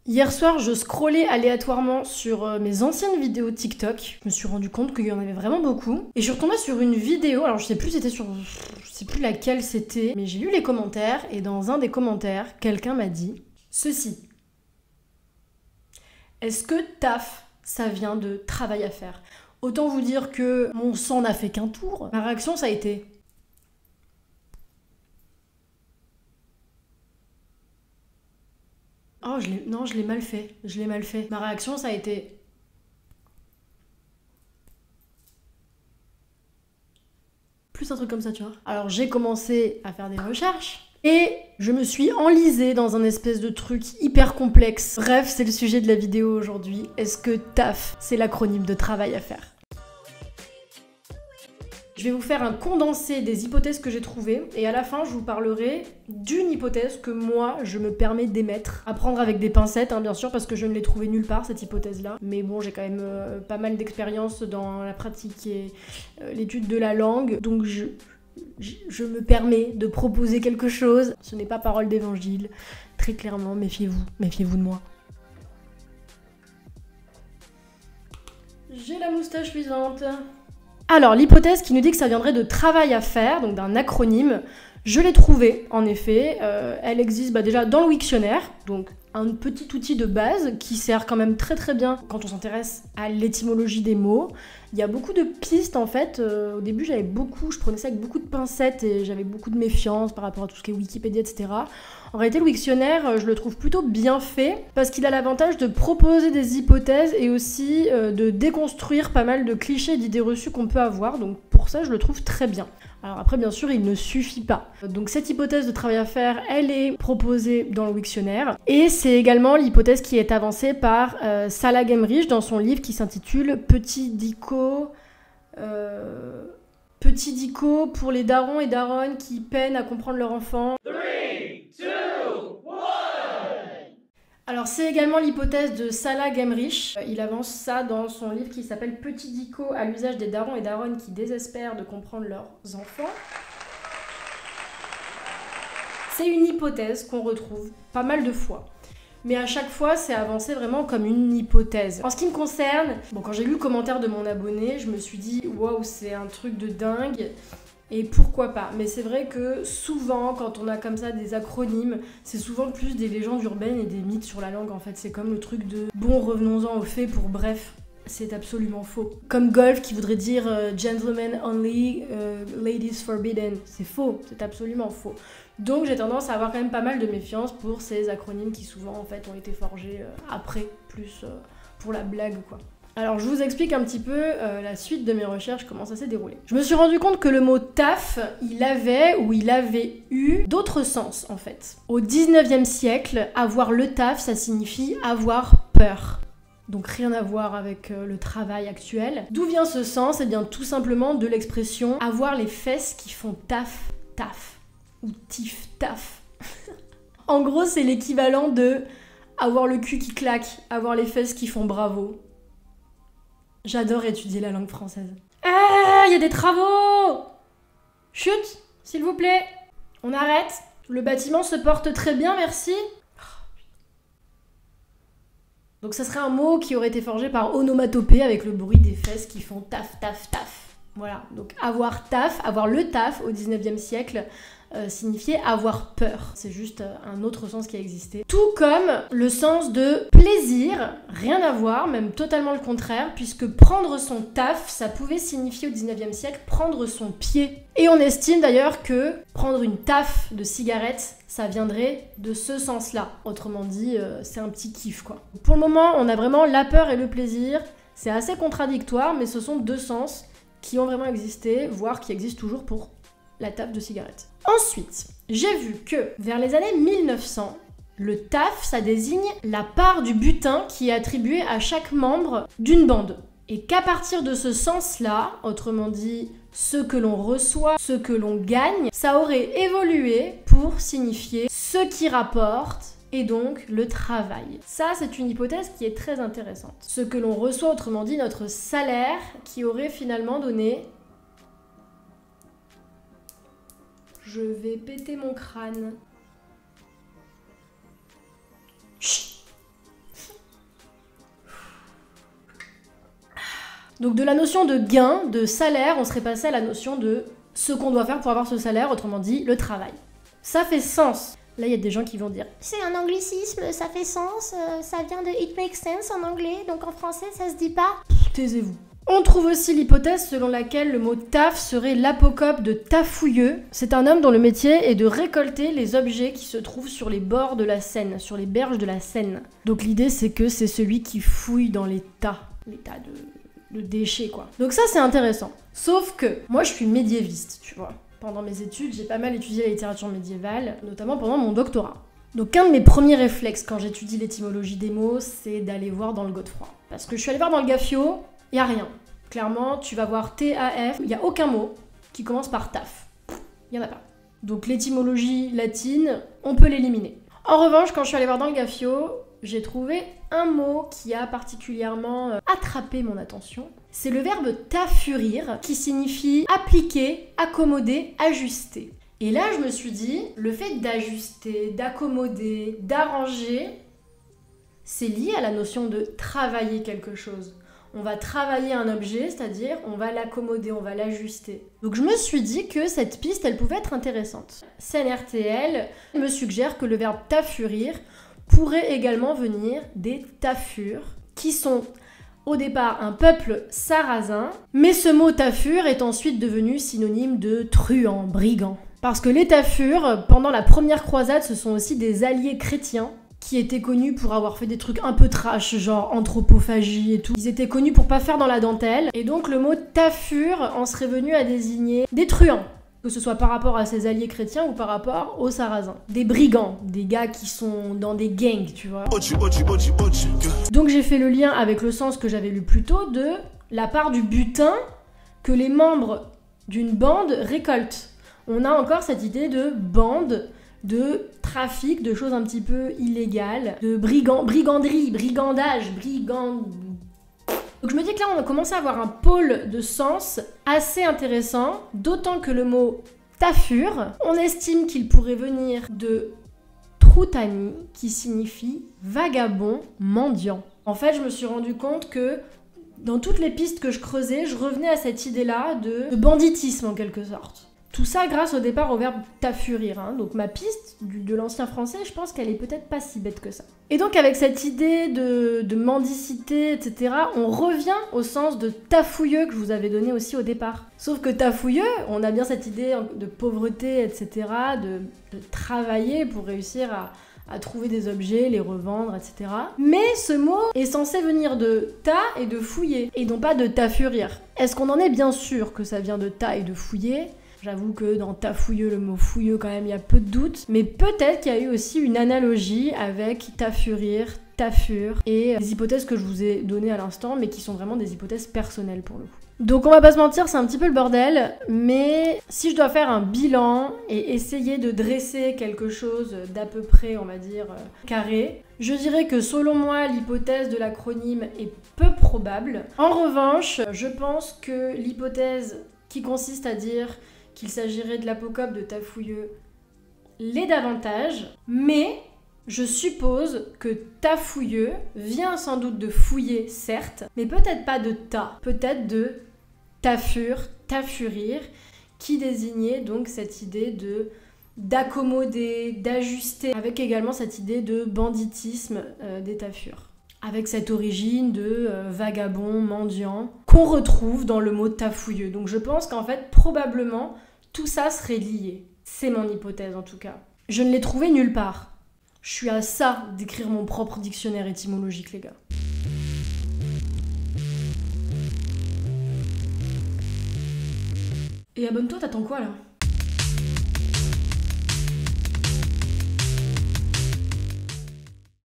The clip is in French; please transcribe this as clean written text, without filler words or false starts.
Hier soir, je scrollais aléatoirement sur mes anciennes vidéos TikTok. Je me suis rendu compte qu'il y en avait vraiment beaucoup. Et je suis retombée sur une vidéo, alors je sais plus je sais plus laquelle c'était, mais j'ai lu les commentaires et dans un des commentaires, quelqu'un m'a dit ceci. Est-ce que taf, ça vient de travail à faire? Autant vous dire que mon sang n'a fait qu'un tour. Ma réaction, ça a été... Oh, non, je l'ai mal fait. Je l'ai mal fait. Ma réaction, ça a été... Plus un truc comme ça, tu vois. Alors, j'ai commencé à faire des recherches. Et je me suis enlisée dans un espèce de truc hyper complexe. Bref, c'est le sujet de la vidéo aujourd'hui. Est-ce que TAF, c'est l'acronyme de travail à faire? Je vais vous faire un condensé des hypothèses que j'ai trouvées et à la fin je vous parlerai d'une hypothèse que moi je me permets d'émettre. À prendre avec des pincettes bien sûr parce que je ne l'ai trouvée nulle part cette hypothèse là. Mais bon, j'ai quand même pas mal d'expérience dans la pratique et l'étude de la langue, donc je me permets de proposer quelque chose. Ce n'est pas parole d'évangile, très clairement, méfiez-vous de moi. J'ai la moustache luisante. Alors, l'hypothèse qui nous dit que ça viendrait de travail à faire, donc d'un acronyme, je l'ai trouvée, en effet. Elle existe déjà dans le Wiktionnaire, donc un petit outil de base qui sert quand même très très bien quand on s'intéresse à l'étymologie des mots. Il y a beaucoup de pistes en fait. Au début, je prenais ça avec beaucoup de pincettes et j'avais beaucoup de méfiance par rapport à tout ce qui est Wikipédia, etc. En réalité, le Wiktionnaire, je le trouve plutôt bien fait parce qu'il a l'avantage de proposer des hypothèses et aussi de déconstruire pas mal de clichés et d'idées reçues qu'on peut avoir. Donc pour ça, je le trouve très bien. Alors après, bien sûr, il ne suffit pas. Donc cette hypothèse de travail à faire, elle est proposée dans le Wiktionnaire. Et c'est également l'hypothèse qui est avancée par Salah Gemrich dans son livre qui s'intitule Petit dico pour les darons et daronnes qui peinent à comprendre leur enfant. 3, 2, 1. Alors c'est également l'hypothèse de Salah Gemrich. Il avance ça dans son livre qui s'appelle Petit dico à l'usage des darons et daronnes qui désespèrent de comprendre leurs enfants. C'est une hypothèse qu'on retrouve pas mal de fois. Mais à chaque fois, c'est avancé vraiment comme une hypothèse. En ce qui me concerne, quand j'ai lu le commentaire de mon abonné, je me suis dit « Waouh, c'est un truc de dingue !» Et pourquoi pas? Mais c'est vrai que souvent, quand on a comme ça des acronymes, c'est souvent plus des légendes urbaines et des mythes sur la langue en fait. C'est comme le truc de « Bon, revenons-en aux faits pour bref ». C'est absolument faux. Comme golf qui voudrait dire gentlemen only, ladies forbidden. C'est faux, c'est absolument faux. Donc j'ai tendance à avoir quand même pas mal de méfiance pour ces acronymes qui souvent en fait ont été forgés après, plus pour la blague quoi. Alors je vous explique un petit peu la suite de mes recherches, comment ça s'est déroulé. Je me suis rendu compte que le mot taf, il avait eu d'autres sens en fait. Au 19e siècle, avoir le taf, ça signifie avoir peur. Donc rien à voir avec le travail actuel. D'où vient ce sens? Eh bien tout simplement de l'expression avoir les fesses qui font taf, taf. Ou tif, taf. En gros, c'est l'équivalent de avoir le cul qui claque, avoir les fesses qui font bravo. J'adore étudier la langue française. Ah, il y a des travaux! Chut, s'il vous plaît. On arrête. Le bâtiment se porte très bien, merci. Donc ça serait un mot qui aurait été forgé par onomatopée avec le bruit des fesses qui font taf, taf, taf. Voilà, donc avoir taf, avoir le taf au 19e siècle signifiait avoir peur. C'est juste un autre sens qui a existé. Tout comme le sens de plaisir, rien à voir, même totalement le contraire, puisque prendre son taf, ça pouvait signifier au 19e siècle prendre son pied. Et on estime d'ailleurs que prendre une taf de cigarette, ça viendrait de ce sens-là. Autrement dit, c'est un petit kiff quoi. Pour le moment, on a vraiment la peur et le plaisir. C'est assez contradictoire, mais ce sont deux sens qui ont vraiment existé, voire qui existent toujours pour la taf de cigarette. Ensuite, j'ai vu que vers les années 1900, le taf, ça désigne la part du butin qui est attribuée à chaque membre d'une bande. Et qu'à partir de ce sens-là, autrement dit, ce que l'on reçoit, ce que l'on gagne, ça aurait évolué pour signifier ce qui rapporte et donc le travail. Ça, c'est une hypothèse qui est très intéressante. Ce que l'on reçoit, autrement dit, notre salaire, qui aurait finalement donné... Je vais péter mon crâne. Chut. Donc de la notion de gain, de salaire, on serait passé à la notion de ce qu'on doit faire pour avoir ce salaire, autrement dit, le travail. Ça fait sens. Là, il y a des gens qui vont dire « C'est un anglicisme, ça fait sens, ça vient de « it makes sense » en anglais, donc en français, ça se dit pas. » Taisez-vous. On trouve aussi l'hypothèse selon laquelle le mot taf serait l'apocope de tafouilleux. C'est un homme dont le métier est de récolter les objets qui se trouvent sur les bords de la Seine, sur les berges de la Seine. Donc l'idée c'est que c'est celui qui fouille dans les tas de déchets quoi. Donc ça c'est intéressant. Sauf que moi je suis médiéviste, tu vois. Pendant mes études, j'ai pas mal étudié la littérature médiévale, notamment pendant mon doctorat. Donc un de mes premiers réflexes quand j'étudie l'étymologie des mots, c'est d'aller voir dans le Godefroy. Parce que je suis allée voir dans le Gaffio, il y a rien. Clairement, tu vas voir T-A-F, il n'y a aucun mot qui commence par taf. Il n'y en a pas. Donc l'étymologie latine, on peut l'éliminer. En revanche, quand je suis allée voir dans le Gaffio, j'ai trouvé un mot qui a particulièrement attrapé mon attention. C'est le verbe tafurir, qui signifie appliquer, accommoder, ajuster. Et là, je me suis dit, le fait d'ajuster, d'accommoder, d'arranger, c'est lié à la notion de travailler quelque chose. On va travailler un objet, c'est-à-dire on va l'accommoder, on va l'ajuster. Donc je me suis dit que cette piste, elle pouvait être intéressante. CNRTL me suggère que le verbe tafurir pourrait également venir des Tafurs, qui sont au départ un peuple sarrasin, mais ce mot tafur est ensuite devenu synonyme de truand, brigand. Parce que les Tafurs, pendant la première croisade, ce sont aussi des alliés chrétiens, qui étaient connus pour avoir fait des trucs un peu trash, genre anthropophagie et tout. Ils étaient connus pour pas faire dans la dentelle. Et donc le mot tafur en serait venu à désigner des truands. Que ce soit par rapport à ses alliés chrétiens ou par rapport aux sarrasins. Des brigands, des gars qui sont dans des gangs, tu vois. Donc j'ai fait le lien avec le sens que j'avais lu plus tôt de la part du butin que les membres d'une bande récoltent. On a encore cette idée de bande, de trafic, de choses un petit peu illégales, de briganderie, brigandage, Donc je me dis que là on a commencé à avoir un pôle de sens assez intéressant, d'autant que le mot tafur, on estime qu'il pourrait venir de troutani, qui signifie vagabond, mendiant. En fait, je me suis rendu compte que dans toutes les pistes que je creusais, je revenais à cette idée-là de banditisme en quelque sorte. Tout ça grâce au départ au verbe tafurir. Hein. Donc ma piste de l'ancien français, je pense qu'elle est peut-être pas si bête que ça. Et donc avec cette idée de mendicité, etc., on revient au sens de tafouilleux que je vous avais donné aussi au départ. Sauf que tafouilleux, on a bien cette idée de pauvreté, etc., de travailler pour réussir à trouver des objets, les revendre, etc. Mais ce mot est censé venir de ta et de fouiller, et non pas de tafurir. Est-ce qu'on en est bien sûr que ça vient de ta et de fouiller ? J'avoue que dans tafouilleux, le mot fouilleux, quand même, il y a peu de doute. Mais peut-être qu'il y a eu aussi une analogie avec tafurir, tafur, et les hypothèses que je vous ai données à l'instant, mais qui sont vraiment des hypothèses personnelles pour le coup. Donc on va pas se mentir, c'est un petit peu le bordel, mais si je dois faire un bilan et essayer de dresser quelque chose d'à peu près, on va dire, carré, je dirais que selon moi, l'hypothèse de l'acronyme est peu probable. En revanche, je pense que l'hypothèse qui consiste à dire qu'il s'agirait de l'apocope de Tafouilleux l'est davantage, mais je suppose que Tafouilleux vient sans doute de fouiller, certes, mais peut-être pas de ta, peut-être de tafur, tafurir, qui désignait donc cette idée d'accommoder, d'ajuster, avec également cette idée de banditisme des tafurs. Avec cette origine de vagabond, mendiant, qu'on retrouve dans le mot tafouilleux. Donc je pense qu'en fait, probablement, tout ça serait lié. C'est mon hypothèse en tout cas. Je ne l'ai trouvé nulle part. Je suis à ça d'écrire mon propre dictionnaire étymologique, les gars. Et abonne-toi, t'attends quoi là ?